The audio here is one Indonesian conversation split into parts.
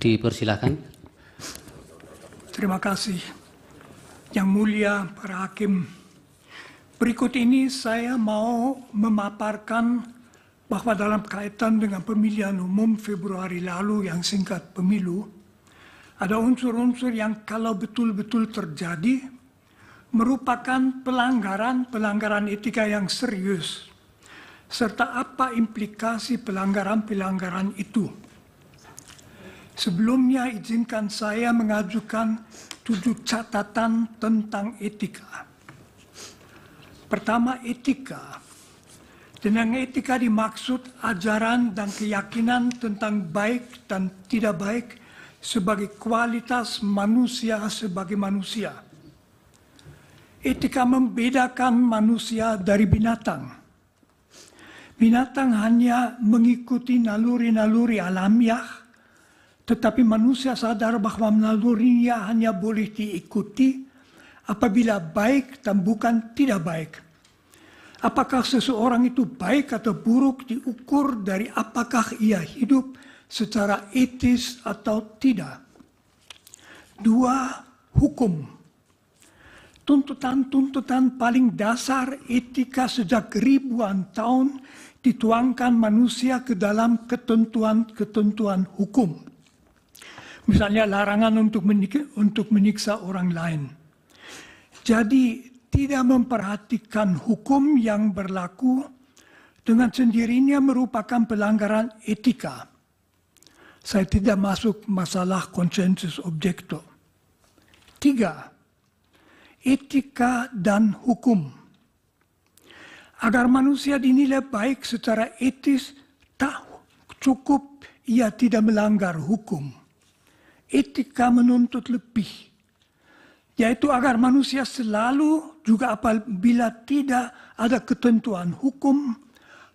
Dipersilakan. Terima kasih. Yang mulia para hakim, berikut ini saya mau memaparkan bahwa dalam kaitan dengan pemilihan umum Februari lalu yang singkat pemilu, ada unsur-unsur yang kalau betul-betul terjadi merupakan pelanggaran etika yang serius, serta apa implikasi pelanggaran itu. Sebelumnya izinkan saya mengajukan 7 catatan tentang etika. Pertama, etika. Dengan etika dimaksud ajaran dan keyakinan tentang baik dan tidak baik sebagai kualitas manusia sebagai manusia. Etika membedakan manusia dari binatang. Binatang hanya mengikuti naluri-naluri alamiah, tetapi manusia sadar bahwa nalurinya hanya boleh diikuti apabila baik dan bukan tidak baik. Apakah seseorang itu baik atau buruk diukur dari apakah ia hidup secara etis atau tidak. 2. Hukum. Tuntutan-tuntutan paling dasar etika sejak ribuan tahun dituangkan manusia ke dalam ketentuan-ketentuan hukum. Misalnya larangan untuk menyiksa orang lain. Jadi tidak memperhatikan hukum yang berlaku dengan sendirinya merupakan pelanggaran etika. Saya tidak masuk masalah konsensus objekto. 3. Etika dan hukum. Agar manusia dinilai baik secara etis, tak cukup ia tidak melanggar hukum. Etika menuntut lebih, yaitu agar manusia selalu juga apabila tidak ada ketentuan hukum,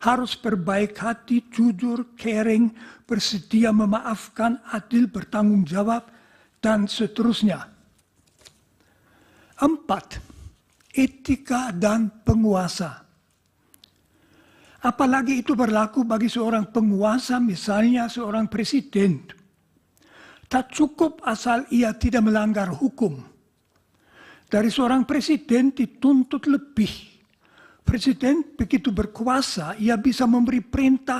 harus berbaik hati, jujur, caring, bersedia memaafkan, adil, bertanggung jawab, dan seterusnya. 4. Etika dan penguasa. Apalagi itu berlaku bagi seorang penguasa, misalnya seorang presiden. Tak cukup asal ia tidak melanggar hukum. Dari seorang presiden dituntut lebih. Presiden begitu berkuasa, ia bisa memberi perintah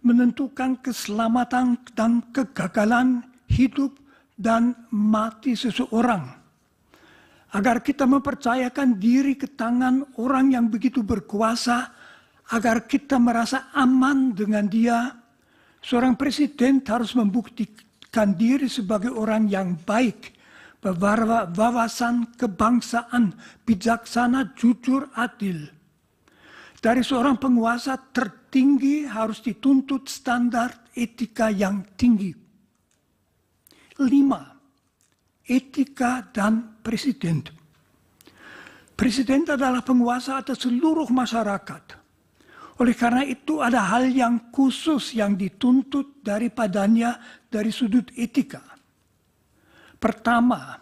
menentukan keselamatan dan kegagalan hidup dan mati seseorang. Agar kita mempercayakan diri ke tangan orang yang begitu berkuasa, agar kita merasa aman dengan dia, seorang presiden harus membuktikan diri sebagai orang yang baik, berwawasan kebangsaan, bijaksana, jujur, adil. Dari seorang penguasa tertinggi harus dituntut standar etika yang tinggi. 5. Etika dan presiden. Presiden adalah penguasa atas seluruh masyarakat. Oleh karena itu ada hal yang khusus yang dituntut daripadanya dari sudut etika. Pertama,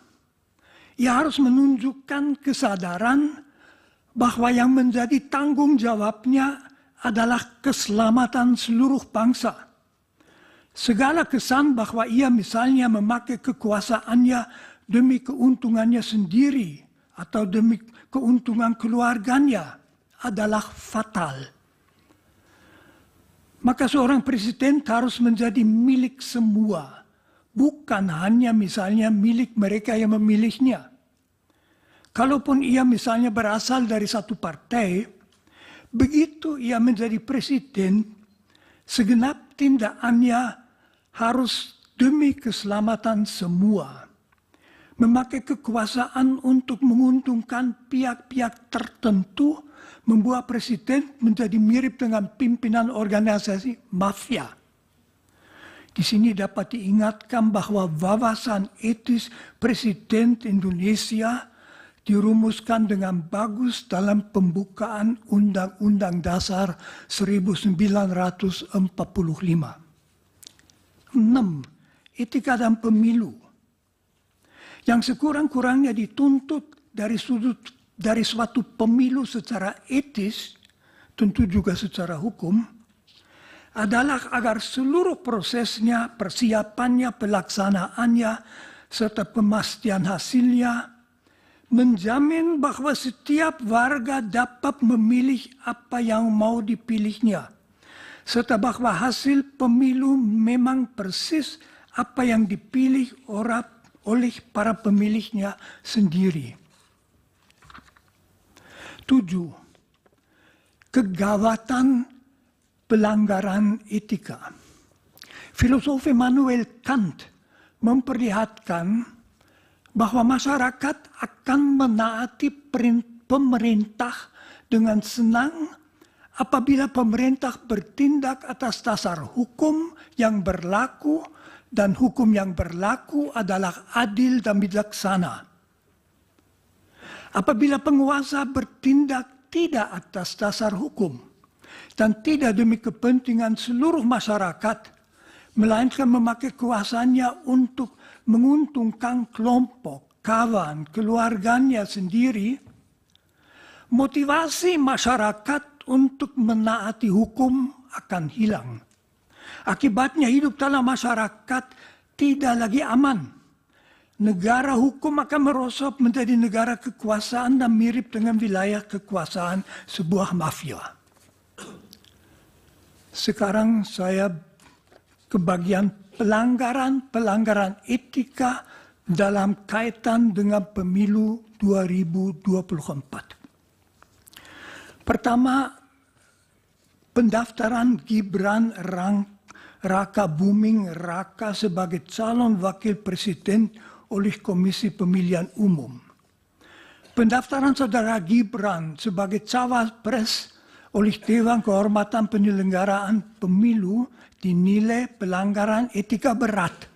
ia harus menunjukkan kesadaran bahwa yang menjadi tanggung jawabnya adalah keselamatan seluruh bangsa. Segala kesan bahwa ia misalnya memakai kekuasaannya demi keuntungannya sendiri atau demi keuntungan keluarganya adalah fatal. Maka seorang presiden harus menjadi milik semua, bukan hanya misalnya milik mereka yang memilihnya. Kalaupun ia misalnya berasal dari satu partai, begitu ia menjadi presiden, segenap tindakannya harus demi keselamatan semua. Memakai kekuasaan untuk menguntungkan pihak-pihak tertentu membuat presiden menjadi mirip dengan pimpinan organisasi mafia. Di sini dapat diingatkan bahwa wawasan etis Presiden Indonesia dirumuskan dengan bagus dalam pembukaan Undang-Undang Dasar 1945. 6. Etika dan pemilu. Yang sekurang-kurangnya dituntut dari suatu pemilu secara etis, tentu juga secara hukum, adalah agar seluruh prosesnya, persiapannya, pelaksanaannya, serta pemastian hasilnya menjamin bahwa setiap warga dapat memilih apa yang mau dipilihnya, serta bahwa hasil pemilu memang persis apa yang dipilih oleh para pemilihnya sendiri. 7. Kegawatan pelanggaran etika. Filosof Immanuel Kant memperlihatkan bahwa masyarakat akan menaati pemerintah dengan senang apabila pemerintah bertindak atas dasar hukum yang berlaku dan hukum yang berlaku adalah adil dan bijaksana. Apabila penguasa bertindak tidak atas dasar hukum dan tidak demi kepentingan seluruh masyarakat, melainkan memakai kuasanya untuk menguntungkan kelompok, kawan, keluarganya sendiri, motivasi masyarakat untuk menaati hukum akan hilang. Akibatnya hidup dalam masyarakat tidak lagi aman. Negara hukum akan merosot menjadi negara kekuasaan dan mirip dengan wilayah kekuasaan sebuah mafia. Sekarang saya ke bagian pelanggaran etika dalam kaitan dengan pemilu 2024. Pertama, pendaftaran Gibran Raka Buming Raka sebagai calon wakil presiden oleh Komisi Pemilihan Umum. Pendaftaran saudara Gibran sebagai cawapres oleh Dewan Kehormatan Penyelenggaraan Pemilu dinilai pelanggaran etika berat.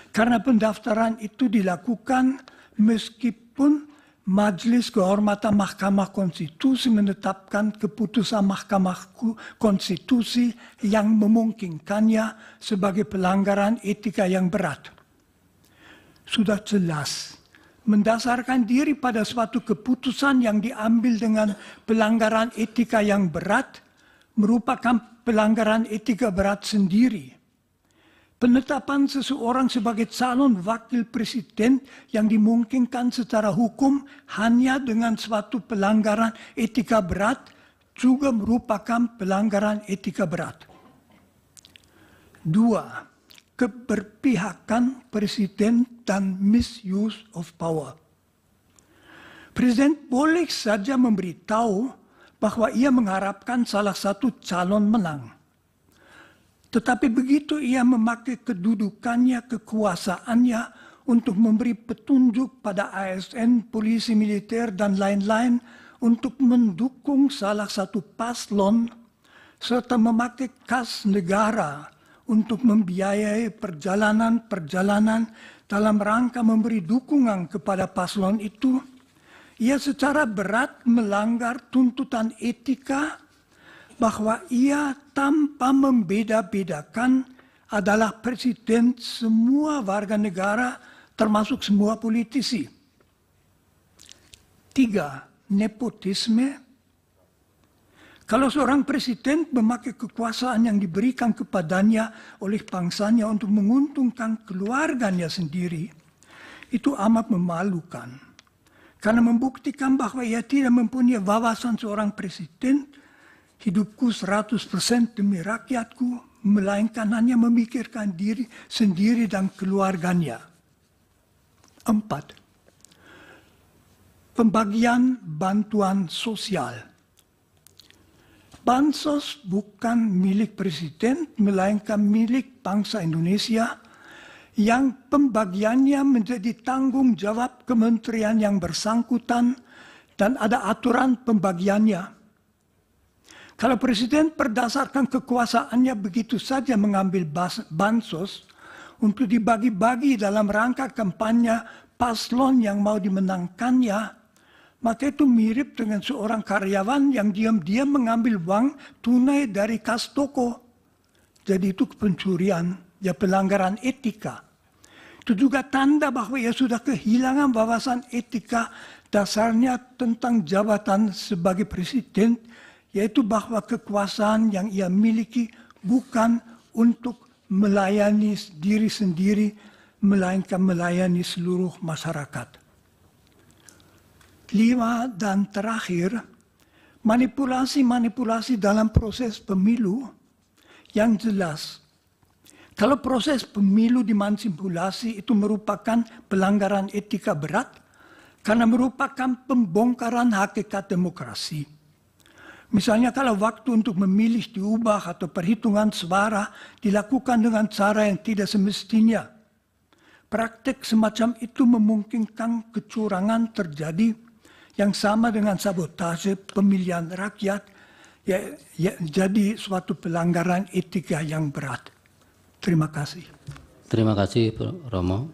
Karena pendaftaran itu dilakukan meskipun Majelis Kehormatan Mahkamah Konstitusi menetapkan keputusan Mahkamah Konstitusi yang memungkinkannya sebagai pelanggaran etika yang berat. Sudah jelas, mendasarkan diri pada suatu keputusan yang diambil dengan pelanggaran etika yang berat merupakan pelanggaran etika berat sendiri. Penetapan seseorang sebagai calon wakil presiden yang dimungkinkan secara hukum hanya dengan suatu pelanggaran etika berat juga merupakan pelanggaran etika berat. 2. Keberpihakan presiden dan misuse of power. Presiden boleh saja memberitahu bahwa ia mengharapkan salah satu calon menang. Tetapi begitu ia memakai kedudukannya, kekuasaannya untuk memberi petunjuk pada ASN, polisi militer, dan lain-lain untuk mendukung salah satu paslon, serta memakai kas negara untuk membiayai perjalanan-perjalanan dalam rangka memberi dukungan kepada paslon itu, ia secara berat melanggar tuntutan etika bahwa ia tanpa membeda-bedakan adalah presiden semua warga negara termasuk semua politisi. 3. Nepotisme. Kalau seorang presiden memakai kekuasaan yang diberikan kepadanya oleh bangsanya untuk menguntungkan keluarganya sendiri, itu amat memalukan. Karena membuktikan bahwa ia tidak mempunyai wawasan seorang presiden, hidupku 100% demi rakyatku, melainkan hanya memikirkan diri sendiri dan keluarganya. 4. Pembagian bantuan sosial. Bansos bukan milik presiden, melainkan milik bangsa Indonesia yang pembagiannya menjadi tanggung jawab kementerian yang bersangkutan dan ada aturan pembagiannya. Kalau presiden berdasarkan kekuasaannya begitu saja mengambil bansos untuk dibagi-bagi dalam rangka kampanye paslon yang mau dimenangkannya, maka itu mirip dengan seorang karyawan yang diam-diam mengambil uang tunai dari kas toko. Jadi itu pencurian, ya pelanggaran etika. Itu juga tanda bahwa ia sudah kehilangan wawasan etika dasarnya tentang jabatan sebagai presiden, yaitu bahwa kekuasaan yang ia miliki bukan untuk melayani diri sendiri, melainkan melayani seluruh masyarakat. 5 dan terakhir, manipulasi-manipulasi dalam proses pemilu yang jelas. Kalau proses pemilu dimanipulasi itu merupakan pelanggaran etika berat karena merupakan pembongkaran hakikat demokrasi. Misalnya kalau waktu untuk memilih diubah atau perhitungan suara dilakukan dengan cara yang tidak semestinya. Praktek semacam itu memungkinkan kecurangan terjadi yang sama dengan sabotase pemilihan rakyat, jadi suatu pelanggaran etika yang berat. Terima kasih. Terima kasih, Romo.